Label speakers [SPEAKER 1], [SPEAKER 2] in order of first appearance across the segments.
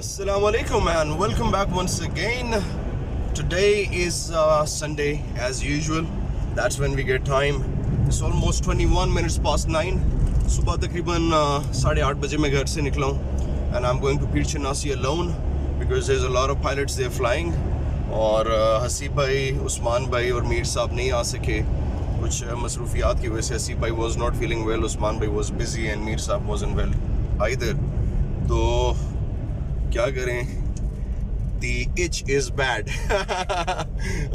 [SPEAKER 1] Assalamu alaikum and welcome back once again. Today is Sunday as usual. That's when we get time. It's almost 21 minutes past 9. सुबह तकरीबन 8:30 बजे मैं घर से निकला हूँ and I'm going to Pir Chinasi alone because there's a lot of pilots there flying. और हसीब भाई, उस्मान भाई और मीर साहब नहीं आ सके कुछ मसरूफियात की वजह से. हसीब भाई was not feeling well, Usman भाई was busy and मीर साहब wasn't well either. तो क्या करें? The itch is bad.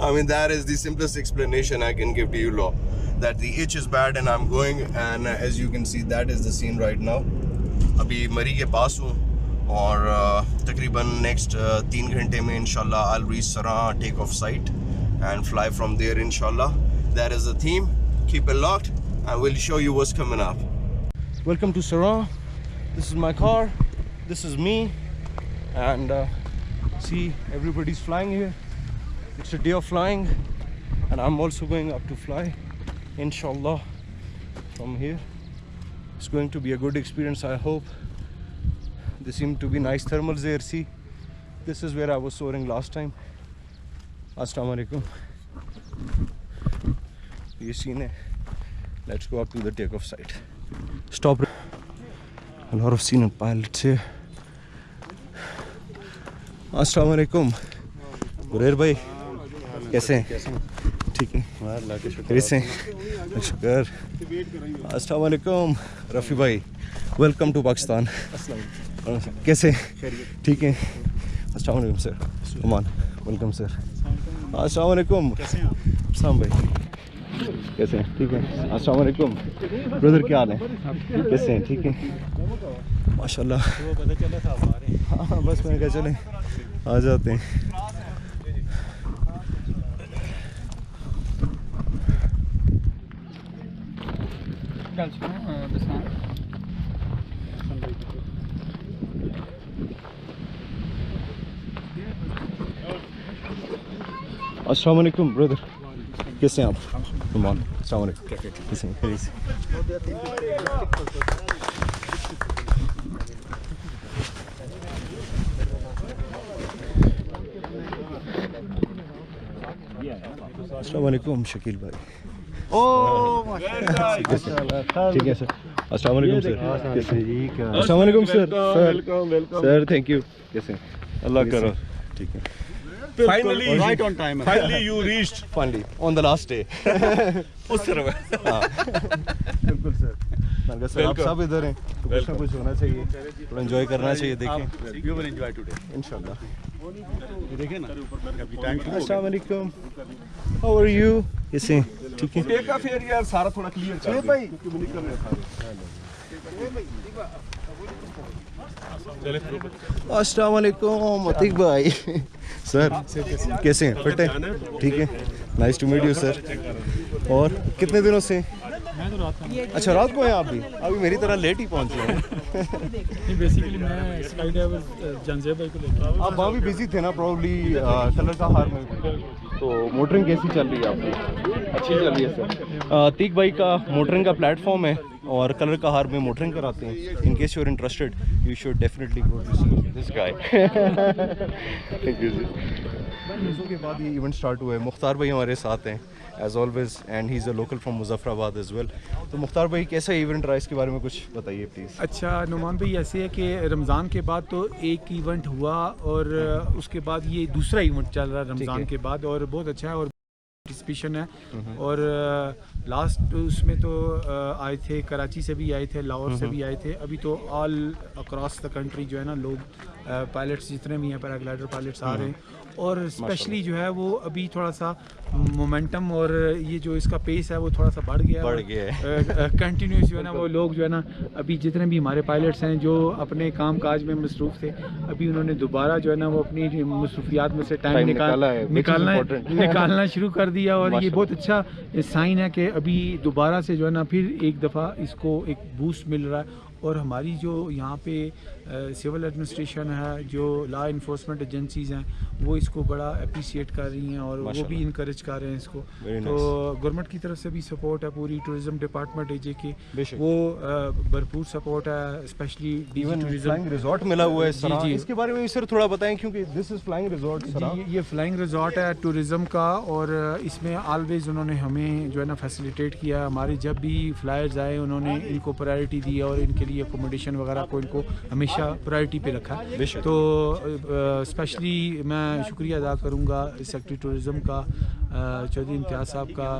[SPEAKER 1] I mean, that is the simplest explanation I can give to you, law. That the itch is bad and I'm going, and as you can see, that is the scene right now. अभी मरी के पास हूँ और तकरीबन next 3 घंटे में इंशाल्लाह I'll reach Saran, take off site and fly from there inshallah. That is the theme. Keep it locked and we'll show you what's coming up. Welcome to Saran. This is my car. This is me. And see, everybody's flying here. It's a day of flying and I'm also going up to fly inshallah from here. It's going to be a good experience, I hope. There seem to be nice thermals there. See, this is where I was soaring last time. Assalamu alaikum. You seen it? Let's go up to the takeoff site. Stop. A lot of senior pilots here. अस्सलाम वालेकुम गुरेर भाई, कैसे हैं? ठीक है, कैसे हैं? शुक्र. अस्सलाम वालेकुम रफ़ी भाई, वेलकम टू पाकिस्तान. कैसे? ठीक है. अस्सलाम वालेकुम सर. अमान, वेलकम सर. अस्सलाम वालेकुम. अस्सलाम भाई, कैसे हैं? ठीक है. अस्सलाम वालेकुम ब्रदर, क्या हाल है? कैसे हैं? ठीक है माशाल्लाह. हाँ बस मैंने कहा चले आ जाते हैं. अस्सलाम वालेकुम ब्रदर, कैसे हैं आप? अस्सलाम वालेकुम, कैसे हैं? अस्सलाम वालेकुम शकील भाई. ठीक है सर. अस्सलाम वालेकुम सर. अस्सलाम वालेकुम सर. Sir thank you. कैसे? अल्लाह करो. ठीक है.
[SPEAKER 2] Finally, right on time. Finally, you reached.
[SPEAKER 1] Finally, on the last day.
[SPEAKER 2] उस तरफ.
[SPEAKER 1] बिल्कुल सर. सर आप सब इधर हैं तो कुछ ना कुछ होना चाहिए, थोड़ा एंजॉय करना चाहिए. देखिए
[SPEAKER 2] You will enjoy today.
[SPEAKER 1] इंशाल्लाह.
[SPEAKER 2] ये देखिए ना.
[SPEAKER 1] अस्सलाम वालेकुम. How are you? कैसे? ठीक है.
[SPEAKER 2] टेक ऑफ एयर यार सारा थोड़ा क्लियर कर
[SPEAKER 1] भाई. अस्सलाम वालेकुम अतीक भाई. सर कैसे हैं? फिट हैं? ठीक है. Nice to meet you sir. और कितने दिनों से? अच्छा रात को हैं आप भी? अभी मेरी तरह लेट ही पहुंचे हैं.
[SPEAKER 3] बेसिकली मैं स्काई डाइवर जानजेब भाई को लेकर
[SPEAKER 1] आप वहाँ भी बिजी थे ना प्रॉब्ली कलर का हार में. तो मोटरिंग कैसी चल रही है आपकी? अच्छी चल रही है सर. अतीक भाई का मोटरिंग का प्लेटफॉर्म है और कलर का हार में मोटरिंग कराते हैं. In case you are interested you should definitely go to see this guy. Thank you. के बाद ये इवेंट स्टार्ट हुआ है. मुख्तार भाई हमारे साथ हैं as always and he is a local from Muzaffarabad as well. तो मुख्तार भाई कैसा इवेंट रहा, इसके बारे में कुछ बताइए प्लीज़.
[SPEAKER 3] अच्छा नुमान भाई, ऐसे है कि रमज़ान के बाद तो एक इवेंट हुआ और उसके बाद ये दूसरा इवेंट चल रहा है रमज़ान के बाद और बहुत अच्छा है और पार्टिसिपेशन है. और लास्ट उसमें तो आए थे, कराची से भी आए थे, लाहौर से भी आए थे. अभी तो ऑल अक्रॉस द कंट्री जो है ना लोग पायलट्स जितने भी हैं पैराग्लाइडर पायलट्स आ रहे हैं. और स्पेशली जो है वो अभी थोड़ा सा मोमेंटम और ये जो इसका पेस है वो थोड़ा सा बढ़ गया है. कंटिन्यूस जो है ना वो लोग जो है ना अभी जितने भी हमारे पायलट्स हैं जो अपने काम काज में मसरूफ़ थे, अभी उन्होंने दोबारा जो है ना वो अपनी मसरूफियात में से टाइम निकालना शुरू कर दिया. और ये बहुत अच्छा साइन है कि अभी दोबारा से जो है ना फिर एक दफ़ा इसको एक बूस्ट मिल रहा है. और हमारी जो यहाँ पे सिविल एडमिनिस्ट्रेशन है, जो लॉ इन्फोर्समेंट एजेंसीज़ हैं, वो इसको बड़ा अप्रिशिएट कर रही हैं और वो भी इनकरेज कर रहे हैं इसको। तो गवर्नमेंट की तरफ से भी सपोर्ट है, पूरी टूरिज्म डिपार्टमेंट एजे की वो भरपूर सपोर्ट है, स्पेशली
[SPEAKER 1] फ्लाइंग रिजॉर्ट मिला हुआ है सर।
[SPEAKER 3] जी।
[SPEAKER 1] इसके बारे में भी सर थोड़ा बताएं, क्योंकि this is flying resort sir.
[SPEAKER 3] ये फ्लाइंग रिजॉर्ट है टूरिज़म का, और इसमें ऑलवेज उन्होंने हमें जो है ना फैसिलिटेट किया। हमारे जब भी फ्लायर्स आए उन्होंने इनको प्रायोरिटी दी और इनके लिए अकोमोडेशन वगैरह को इनको हमेशा प्रायोरिटी पे रखा। तो स्पेशली मैं शुक्रिया अदा करूँगा सेक्रेटरी टूरिज़म का, चौधरी इम्तियाज़ साहब का,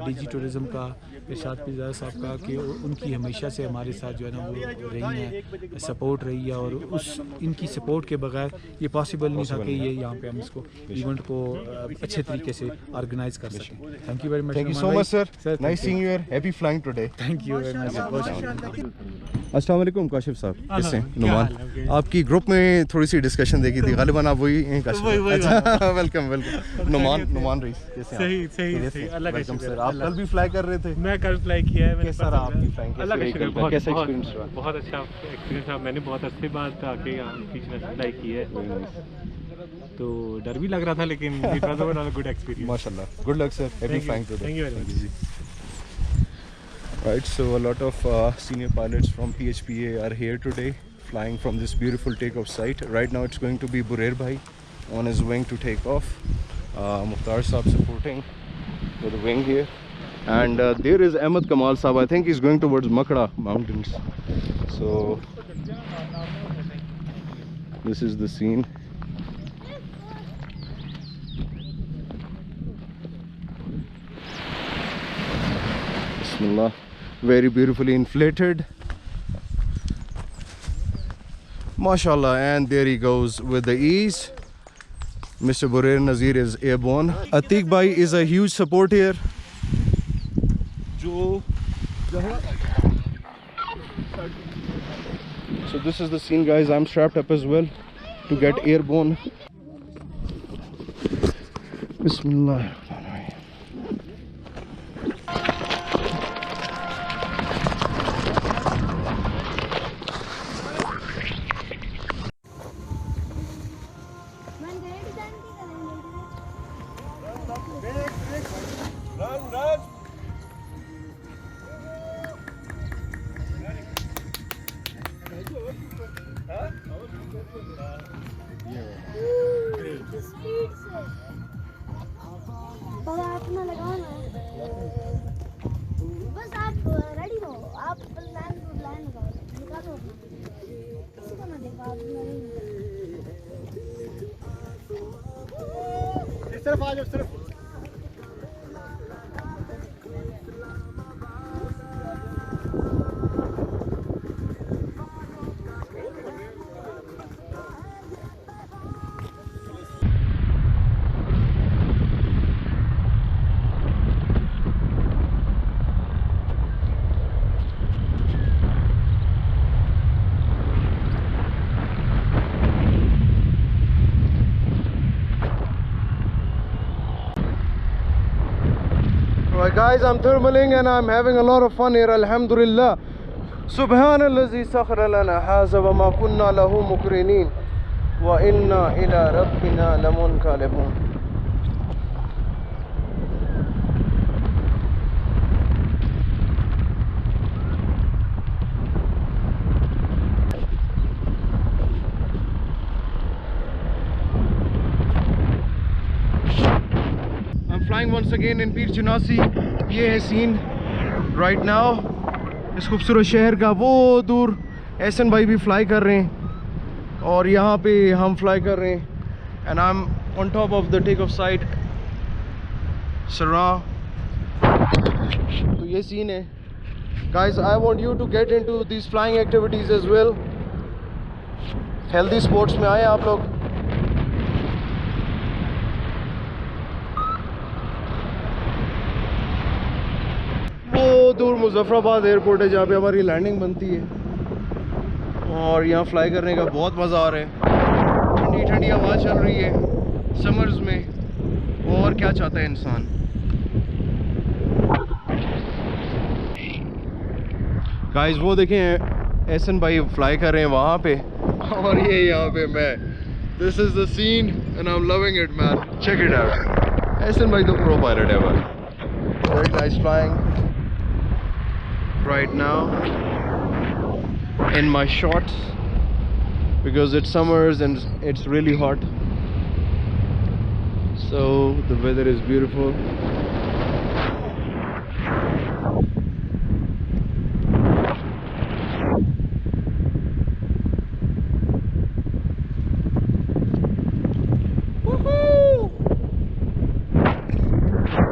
[SPEAKER 3] डीजी टूरिज़म का, इरशाद पिज़ा साहब का, कि उनकी हमेशा से हमारे साथ जो है ना वो रही हैं, सपोर्ट रही है। और उस इनकी सपोर्ट के बगैर ये पॉसिबल नहीं था कि ये यहाँ पे हम इसको इवेंट को अच्छे तरीके से ऑर्गेनाइज कर सकें। Thank you very much.
[SPEAKER 1] Thank you so much sir, nice seeing you, happy flying today.
[SPEAKER 3] Thank you very much.
[SPEAKER 1] अस्सलाम वालेकुम काशिफ साहब, कैसे हैं? नुमान, आपकी ग्रुप में थोड़ी सी डिस्कशन देखी थी, गालिबन आप वही हैं काशिफ? अच्छा, वेलकम वेलकम। नुमान रईस, कैसे हैं?
[SPEAKER 4] सही अल्लाह का
[SPEAKER 1] वेलकम
[SPEAKER 4] शुक्र।
[SPEAKER 1] सर। आप कल भी फ्लाई कर रहे थे?
[SPEAKER 4] मैं कल फ्लाई किया है।
[SPEAKER 1] कैसा रहा आपकी फ्लाइंग?
[SPEAKER 4] अल्लाह का शुक्र, बहुत
[SPEAKER 1] कैसा एक्सपीरियंस रहा?
[SPEAKER 4] बहुत अच्छा एक्सपीरियंस रहा। मैंने बहुत अच्छी बात आके यहाँ बीच में फ्लाई की है, तो डर भी लग रहा था, लेकिन it was overall a good experience.
[SPEAKER 1] माशाल्लाह, good luck sir, happy flying today.
[SPEAKER 4] Thank you very much.
[SPEAKER 1] Right, so a lot of senior pilots from PHPA are here today, flying from this beautiful takeoff site. Right now it's going to be Burer Bhai on his wing to take off. Mukhtar Saab supporting with the wing here. And there is Ahmed Kamal Saab. I think he's going towards Makra Mountains. So this is the scene. Bismillah. Very beautifully inflated, mashallah, and there he goes with the ease. Mr. Burer Nazir is airborne. Atiq Bhai is a huge support here. So this is the scene, guys. I'm strapped up as well to get airborne. Bismillah.
[SPEAKER 5] अपना लगाओ ना, बस आप ready रहो, आप line लगाओ, निकालो अपना, किसी को ना देखो आप।
[SPEAKER 2] सिर्फ आ जाओ, सिर्फ
[SPEAKER 1] Alright guys, I'm thermaling and I'm having a lot of fun here, alhamdulillah. Subhanallazi sakhara lana hadha wa ma kunna lahu muqrinin wa inna ila rabbina lamunqalibun. Flying once again in Pir Chunasi. ये है scene right now इस खूबसूरत शहर का। वो दूर एहसन भाई भी फ्लाई कर रहे हैं और यहाँ पे हम फ्लाई कर रहे हैं and I am on top of the take off site सरा। तो ये सीन है guys. I want you to get into this flying activities as well. Healthy sports में आए आप लोग। वो दूर मुजफ्फराबाद एयरपोर्ट है जहाँ पे हमारी लैंडिंग बनती है और यहाँ फ्लाई करने का बहुत मज़ा आ रहा है। ठंडी ठंडी हवा चल रही है समर्स में, और क्या चाहता है इंसान। गाइस वो देखें एहसन भाई फ्लाई कर रहे हैं वहाँ पे और ये यहाँ पे मैं. This is the scene and I'm loving it, man. Check it out. Ehsan bhai the pro pilot ever. Very nice flying. Right now in my shorts because it's summers and it's really hot. So the weather is beautiful.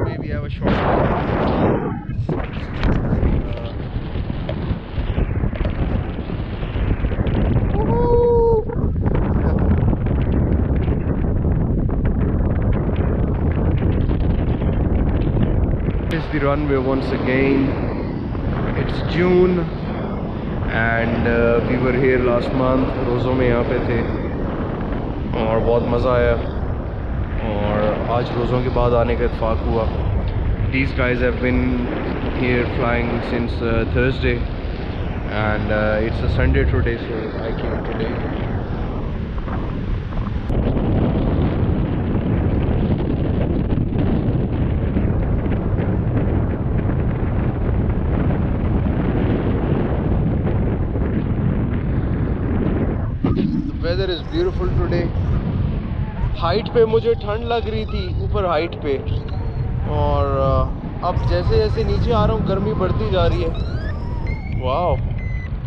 [SPEAKER 1] Maybe have a short This is the runway once again. It's June and we were here last month. रोज़ों में यहाँ पे थे और बहुत मज़ा आया और आज रोज़ों के बाद आने का इत्फाक हुआ. These guys have been here flying since Thursday and it's a Sunday today, so I came today. The weather is beautiful today. Height पे मुझे ठंड लग रही थी ऊपर हाइट पे और अब जैसे जैसे नीचे आ रहा हूँ गर्मी बढ़ती जा रही है. Wow,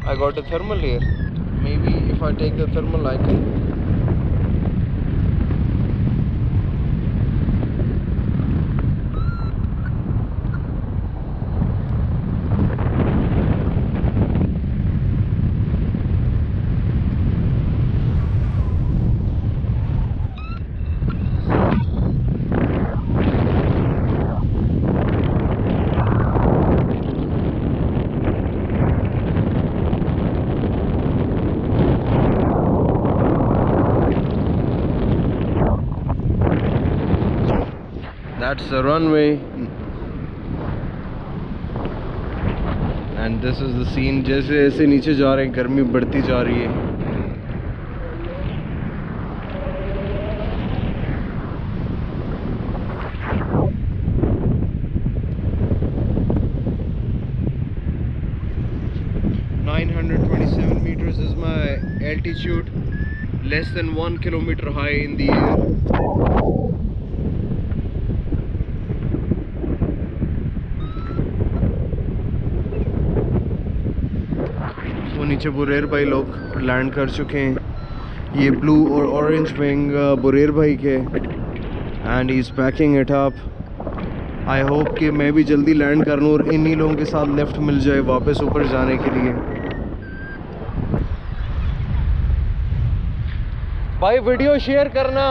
[SPEAKER 1] I got a thermal here. Maybe if I take the thermal I can. That's the runway and this is the scene. जैसे जैसे नीचे जा रहे हैं गर्मी बढ़ती जा रही है. meters is my altitude, less than 1 kilometer high in the air. नीचे बुरेर भाई लोग लैंड कर चुके हैं. ये ब्लू और ऑरेंज विंग बुरेर भाई के and he is packing it up. I hope कि मैं भी जल्दी लैंड कर लूँ और इन्हीं लोगों के साथ लिफ्ट मिल जाए वापस ऊपर जाने के लिए. भाई वीडियो शेयर करना.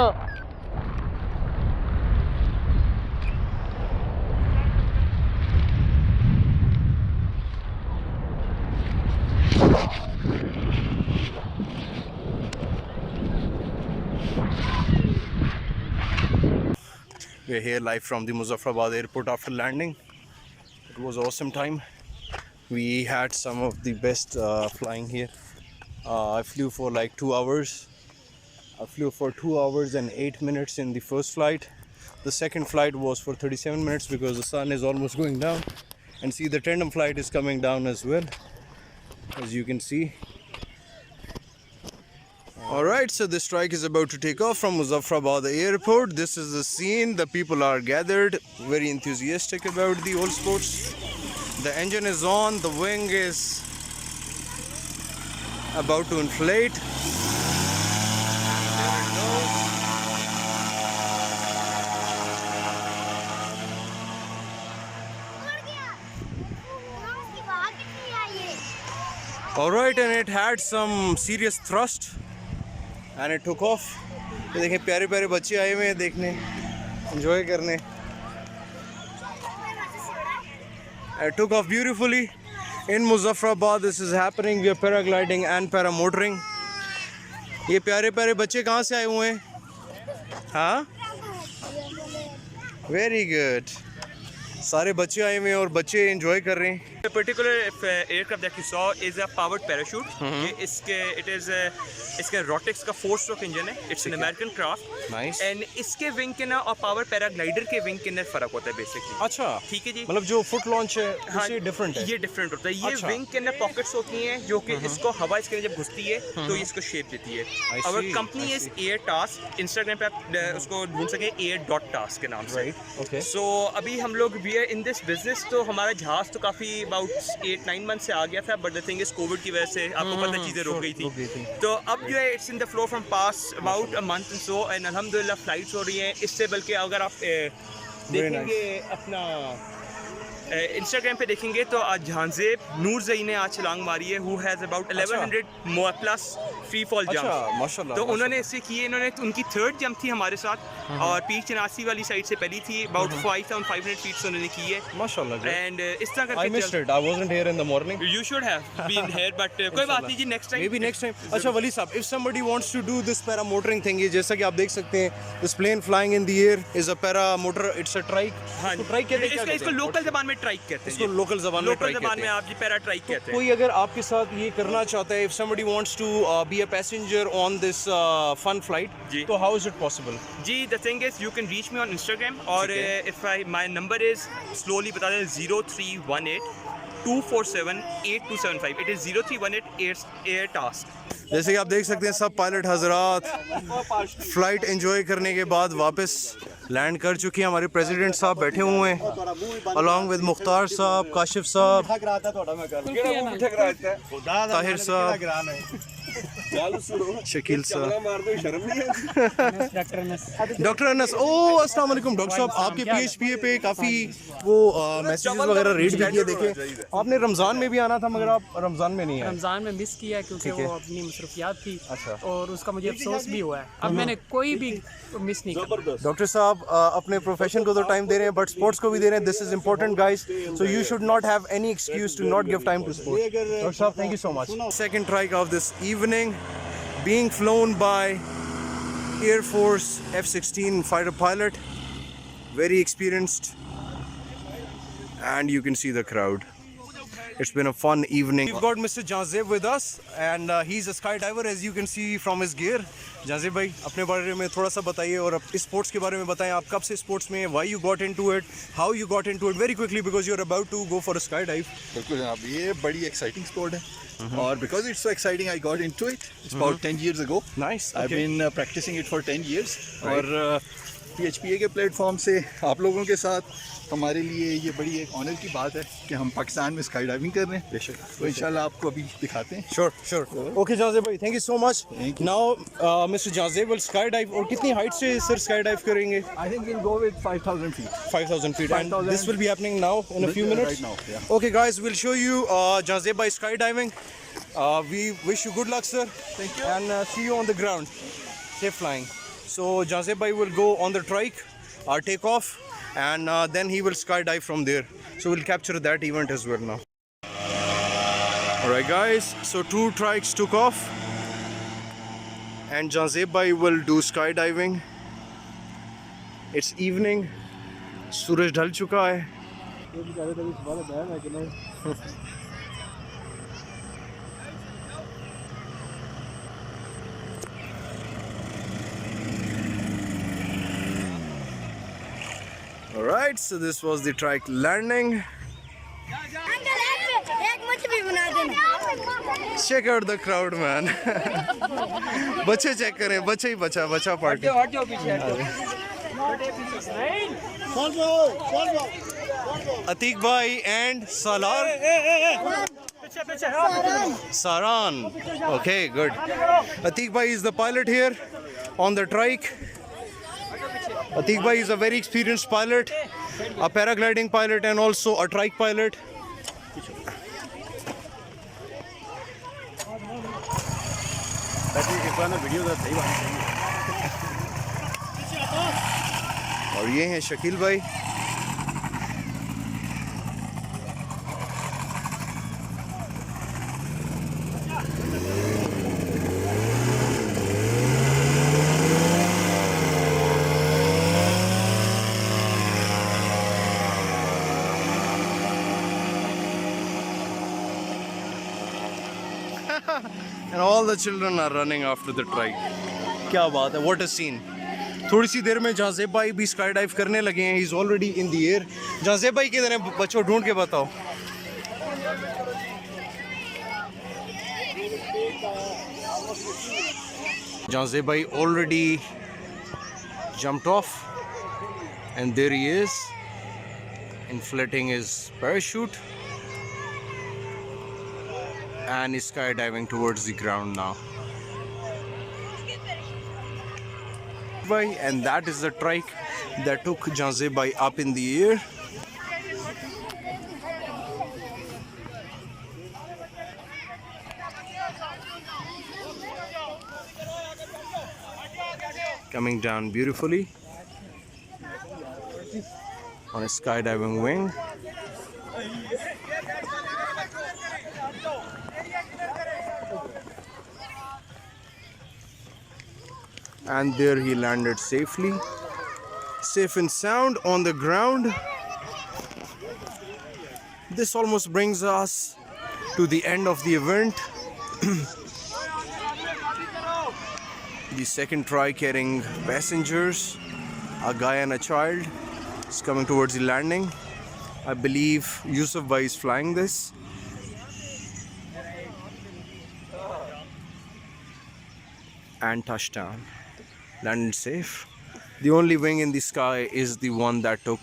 [SPEAKER 1] We're here live from the Muzaffarabad airport after landing. It was an awesome time. We had some of the best flying here. I flew for like 2 hours. I flew for 2 hours and 8 minutes in the first flight. The second flight was for 37 minutes because the sun is almost going down. And see, the tandem flight is coming down as well, as you can see. Alright, so the strike is about to take off from Muzaffarabad airport. This is the scene. The people are gathered, very enthusiastic about the old sports. The engine is on, the wing is about to inflate. There it goes. Alright, and it had some serious thrust. And it took off. ये देखें प्यारे प्यारे बच्चे आए हुए हैं देखने, enjoy करने. It took off beautifully in Muzaffarabad. This is happening. We are paragliding and paramotoring. ये प्यारे प्यारे बच्चे कहाँ से आए हुए हैं? हाँ? Very good. सारे बच्चे आए हुए हैं और बच्चे एंजॉय कर रहे हैं.
[SPEAKER 6] The particular aircraft that you saw is a powered parachute. इसके रोटेक्स का 4-stroke इंजन है. It's an American craft.
[SPEAKER 1] Nice.
[SPEAKER 6] And इसके विंग के ना और पावर पैराग्लाइडर के विंग के अंदर फर्क होता है बेसिकली.
[SPEAKER 1] अच्छा,
[SPEAKER 6] ठीक है जी.
[SPEAKER 1] मतलब जो फुट लॉन्च है उससे डिफरेंट है.
[SPEAKER 6] ये डिफरेंट होता है. ये
[SPEAKER 1] अच्छा.
[SPEAKER 6] विंग के अंदर पॉकेट्स होती हैं जो कि इसको हवा इसके अंदर जब घुसती है तो ये इसको शेप देती है. और company is air task. Instagram पे आप उसको ढूंढ सकें air.task के नाम से.
[SPEAKER 1] Okay.
[SPEAKER 6] सो अभी हम लोग we are in this business. तो हमारा जहाज तो काफ़ी अबाउट 8-9 मंथ से आ गया था. But the thing is Covid की वजह से आपको पता चीज़ें रुक गई थी. तो अब जो है it's in the flow from pass about a month and so. And अल्हम्दुलिल्लाह फ्लाइट्स हो रही हैं. इससे बल्कि अगर आप देखेंगे अपना इंस्टाग्राम पे देखेंगे तो आज जहांजेब नूर जई ने आज छलांग मारी है. Who has about 1100 plus free fall jump.
[SPEAKER 1] माशाल्लाह.
[SPEAKER 6] तो उन्होंने इससे किए. इन्होंने उनकी 3rd जंप थी हमारे साथ. और पीर चनासी वाली साइड से पहली थी. अबाउट 5500 फीट से उन्होंने की है.
[SPEAKER 1] माशाल्लाह.
[SPEAKER 6] एंड इस तरह
[SPEAKER 1] I
[SPEAKER 6] करके
[SPEAKER 1] missed it. I wasn't here in the morning.
[SPEAKER 6] You should have been here. But कोई बात नहीं जी. Next time
[SPEAKER 1] Maybe next time. अच्छा वली साहब, if somebody wants to do this paramotoring thing, ये जैसा कि आप देख सकते हैं, this plane flying in the air is a paramotor. It's a trike.
[SPEAKER 6] हाँ
[SPEAKER 1] तो trike कहते हैं क्या?
[SPEAKER 6] इसको लोकल जबान में ट्राइक कहते हैं.
[SPEAKER 1] इसको लोकल जबान में
[SPEAKER 6] लोकल
[SPEAKER 1] ट्राइक
[SPEAKER 6] जबान
[SPEAKER 1] कहते
[SPEAKER 6] में
[SPEAKER 1] हैं.
[SPEAKER 6] आप जी पैरा ट्राइक कहते हैं.
[SPEAKER 1] कोई अगर आपके साथ ये करना चाहता है, if somebody wants to be a passenger on this fun flight,
[SPEAKER 6] जी.
[SPEAKER 1] तो how is it possible?
[SPEAKER 6] जी the thing is you can reach me on Instagram. और if I my number is slowly बता दें 0318 247 8275. It is 0318 air task.
[SPEAKER 1] जैसे कि आप देख सकते हैं, सब पायलट हजरात फ्लाइट एंजॉय करने के बाद वापस लैंड कर चुके हैं. हमारे प्रेसिडेंट साहब बैठे हुए हैं अलॉन्ग विद मुख्तार साहब, काशिफ साहब, ताहिर साहब, शकील साहब, डॉक्टर अनस. ओ अस्सलाम वालेकुम डॉक्टर साहब. आपके PHPA पे काफ़ी वो मैसेजेस वगैरह रीड भी किए. देखे आपने रमज़ान में भी आना था मगर आप रमज़ान में नहीं आए.
[SPEAKER 7] रमज़ान में मिस किया क्योंकि वो अपनी मसरूफियात थी.
[SPEAKER 1] अच्छा.
[SPEAKER 7] और उसका मुझे अफसोस भी हुआ है. अब मैंने कोई भी मिस नहीं किया.
[SPEAKER 1] डॉक्टर साहब अपने प्रोफेशन को तो टाइम दे रहे हैं बट स्पोर्ट्स को भी दे रहे हैं. This is important guys. So you should not have any excuse to not give time to sports. Doctor साहब thank you so much. Second trike of this evening being flown by Air Force F-16 fighter pilot, very experienced, and you can see the crowd. It's been a fun evening. We've got Mr. Jazeb with us, and he's a skydiver, as you can see from his gear. Jazeb भाई अपने बारे में थोड़ा सा बताइए और sports के बारे में बताएं. आप कब से स्पोर्ट्स में, why you got into it, how you got into it, very quickly because you're about to go for a skydive.
[SPEAKER 8] बिल्कुल जनाब, ये बड़ी एक्साइटिंग स्पोर्ट है. और because it's so exciting, I got into it. It's about 10 years ago.
[SPEAKER 1] Nice.
[SPEAKER 8] I've been practicing it for 10 years. और PHPA के platform से आप लोगों के साथ हमारे लिए ये बड़ी एक ऑनर की बात है कि हम पाकिस्तान में स्काई डाइविंग कर रहे हैं. बेशक. तो इंशाल्लाह आपको अभी दिखाते हैं.
[SPEAKER 1] Sure. Okay, Jazeb भाई, thank you so much. Now, Mr. Jazeb will skydive. और कितनी हाइट से सर skydive करेंगे?
[SPEAKER 8] I think we'll go with 5,000 feet.
[SPEAKER 1] 5,000 feet. And
[SPEAKER 8] 5,000.
[SPEAKER 1] this will be happening now in a few minutes?
[SPEAKER 8] Right now, yeah.
[SPEAKER 1] Okay, guys, we'll show you Jazeb by skydiving. We wish you good luck, sir. Thank you. And see you on the ground. Safe flying. So, Jazeb bhai will go on the trike, take off, and then he will skydive from there. So, we'll capture that event as well now. Alright, guys. So, 2 trikes took off. And Jazeb bhai will do skydiving. It's evening. सूरज ढल चुका है. Alright, so this was the trike landing.
[SPEAKER 5] एक मुझे भी बना देना.
[SPEAKER 1] Check out the crowd, man. बच्चे check करें, बच्चे ही बचा party. Atiq bhai and Salar. Saran. Okay, good. Atiq bhai is the pilot here on the trike. Atiq bhai is a very experienced pilot, a paragliding pilot and also a trike pilot. और ये हैं शकील भाई. and all the children are running after the trike. क्या बात है, what a scene. थोड़ी सी देर में जाजेब भाई भी स्काई डाइव करने लगे हैं. He's already in the air. जाजेब भाई किधर हैं? बच्चों ढूंढ के बताओ. जाजेब भाई already jumped off, and there he is, inflating his parachute and is skydiving towards the ground now. And that is the trike that took Jazeeb Bhai up in the air. Coming down beautifully on a skydiving wing. And there he landed safely, safe and sound on the ground. This almost brings us to the end of the event. The second try carrying passengers, a guy and a child, is coming towards the landing. I believe Yusuf Bhai is flying this. And touchdown. Landed safe. The only wing in the sky is the one that took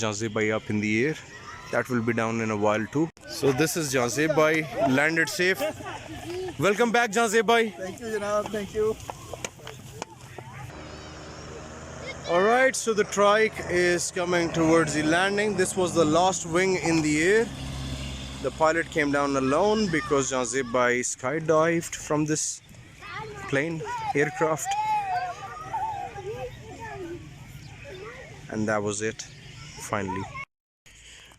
[SPEAKER 1] Jazeeb Bhai up in the air. That will be down in a while too. So this is Jazeeb Bhai, landed safe. Welcome back, Jazeeb Bhai.
[SPEAKER 8] Thank you, Janab. Thank you.
[SPEAKER 1] Alright, so the trike is coming towards the landing. This was the last wing in the air. The pilot came down alone because Jazeeb Bhai skydived from this plane, aircraft. And that was it, finally.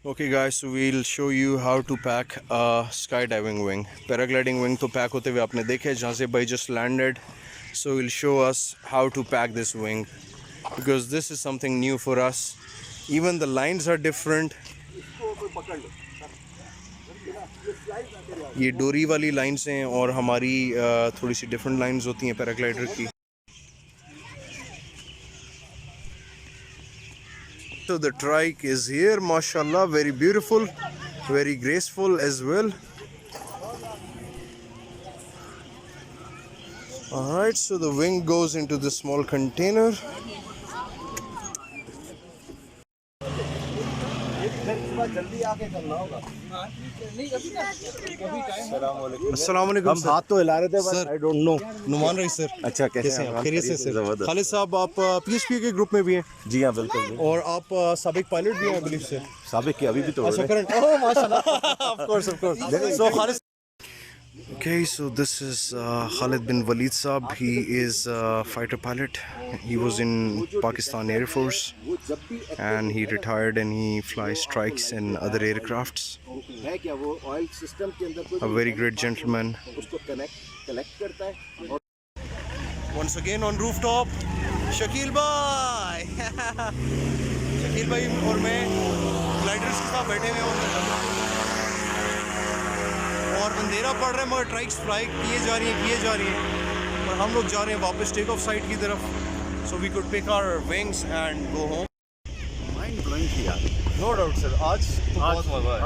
[SPEAKER 1] Okay guys, so we'll show you how to pack a skydiving wing. Paragliding wing to pack hote hue aapne dekha hai. Jazeeb Bhai just landed, so he'll show us how to pack this wing, because this is something new for us. Even the lines are different. ये डोरी वाली lines हैं और हमारी थोड़ी सी different lines होती हैं paraglider की. So the trike is here, mashallah, very beautiful, very graceful as well. Alright, so the wing goes into the small container. अस्सलामुअलैकुम
[SPEAKER 2] हम हाथ तो हिला रहे थे,
[SPEAKER 1] sir.
[SPEAKER 2] I don't know.
[SPEAKER 1] Numan Rais sir.
[SPEAKER 2] अच्छा, कैसे हैं?
[SPEAKER 1] खैरियत से सर. खालिद साहब, आप पीएचपी के ग्रुप में भी हैं?
[SPEAKER 2] जी हाँ, बिल्कुल.
[SPEAKER 1] और आप साबिक पायलट भी हैं, बिलीव सर.
[SPEAKER 2] साबिक की अभी भी तो.
[SPEAKER 1] अच्छा, करंट. ओह माशाल्लाह. Of course. So Khalid. Okay, so this is Khalid bin Walid Saab. He is a fighter pilot. He was in Pakistan Air Force and he retired and he flies strikes and other aircrafts. A very great gentleman. Once again on rooftop, Shakil Bhai. Shakil Bhai और मैं gliders के साथ बैठे हुए हैं और अंधेरा पड़ रहा है मगर ट्राइक्स फ्लाई किए जा रही हैं और हम लोग जा रहे हैं वापस टेक ऑफ साइड की तरफ. So we could pick our wings and go home.
[SPEAKER 2] Mind blowing थी यार.
[SPEAKER 1] No doubt sir. आज तो बहुत मज़ा है.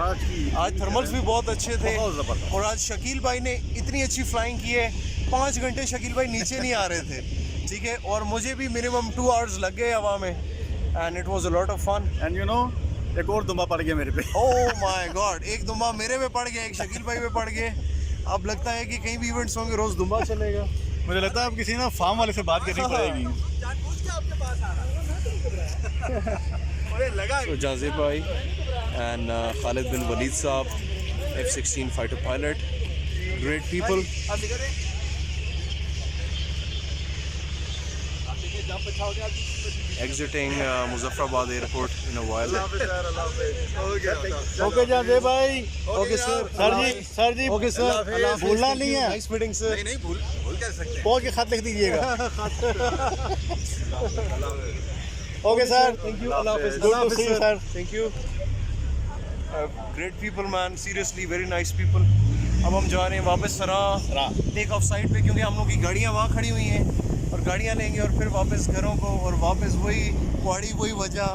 [SPEAKER 1] आज थर्मल्स भी बहुत अच्छे थे और आज शकील भाई ने इतनी अच्छी फ्लाइंग की है. 5 घंटे शकील भाई नीचे नहीं आ रहे थे, ठीक है, और मुझे भी मिनिमम 2 आवर्स लग गए हवा में. And it was a lot of fun.
[SPEAKER 2] And you know, एक और दुम्बा पड़ गया मेरे पे.
[SPEAKER 1] ओह माय गॉड, एक दुम्बा मेरे पे पड़ गया, एक शकील भाई पे पड़ गए. अब लगता है कि कहीं भी इवेंट्स होंगे रोज दुम्बा चलेगा.
[SPEAKER 2] मुझे लगता है अब किसी ना फार्म वाले से बात करनी पड़ेगी.
[SPEAKER 1] So Jazeeb Bhai and Khalid bin Walid Saab, F-16 fighter pilot, great people. Exiting Muzaffarabad airport in a while.
[SPEAKER 2] Okay जाजेब भाई.
[SPEAKER 1] Okay sir.
[SPEAKER 2] Sir ji.
[SPEAKER 1] Okay sir.
[SPEAKER 2] भूलना नहीं है.
[SPEAKER 1] Nice meeting sir.
[SPEAKER 8] नहीं भूल क्या सकते.
[SPEAKER 2] पहुंच के खत लिख दीजिएगा. Okay sir.
[SPEAKER 1] Thank you. Allah Hafiz.
[SPEAKER 2] Good to see you, sir.
[SPEAKER 1] Thank you. Great people, man. Seriously, very nice people.
[SPEAKER 2] अब हम जा रहे हैं वापस सरा टेक ऑफ साइड पे, क्योंकि हम लोग की गाड़ियाँ वहाँ खड़ी हुई हैं और गाड़ियाँ लेंगे और फिर वापस घरों को, और वापस वही पहाड़ी वही वजह